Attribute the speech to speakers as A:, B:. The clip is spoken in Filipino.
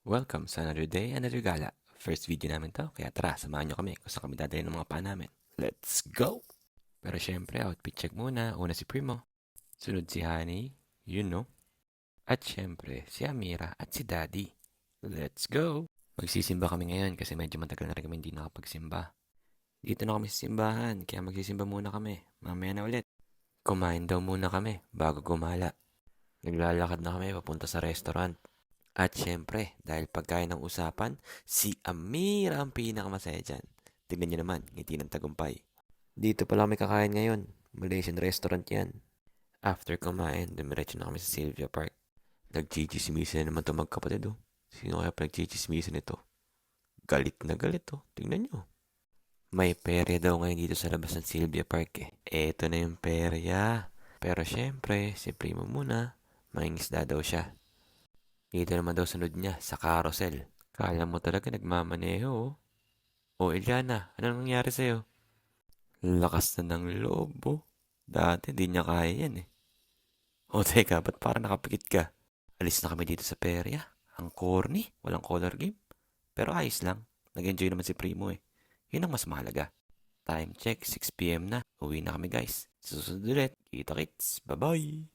A: Welcome sa another day, another gala. First video namin to, kaya tara, samahan nyo kami kung saan kami dadalhin ng mga paa namin. Let's go! Pero syempre, outfit check muna. Una si Primo, sunod si Honey, you know. At syempre, si Amira at si Daddy. Let's go! Magsisimba kami ngayon kasi medyo matagal na rin kami hindi nakapagsimba. Dito na kami sa simbahan, kaya magsisimba muna kami. Mamaya na ulit. Kumain daw muna kami bago gumala. Naglalakad na kami papunta sa restaurant. At syempre, dahil pagkain ng usapan, si Amira ang pinakamasaya dyan. Tignan nyo naman, ngiti ng tagumpay. Dito pala kami kakain ngayon. Malaysian restaurant yan. After kumain, dumiretso na kami sa Sylvia Park. Nagchichismisan naman ito magkapatid oh. Sino kaya pa nagchichismisan ito? Galit na galit oh. Tignan nyo. May perya daw ngayon dito sa labas ng Sylvia Park eh. Eto na yung perya. Pero syempre, si Primo muna. Mangingisda daw siya. Dito naman daw sunod niya sa carousel. Kala mo talaga nagmamaneho oh. O Eliana, anong nangyari sa'yo? Lakas na ng loob oh. Dati di niya kaya yan eh. O teka, ba't parang nakapikit ka? Alis na kami dito sa perya. Ang corny, walang color game. Pero ayos lang. Nag-enjoy naman si Primo eh. Yun ang mas mahalaga. Time check, 6 p.m. na. Uwi na kami guys. Susunod ulit. Kita kits. Bye-bye!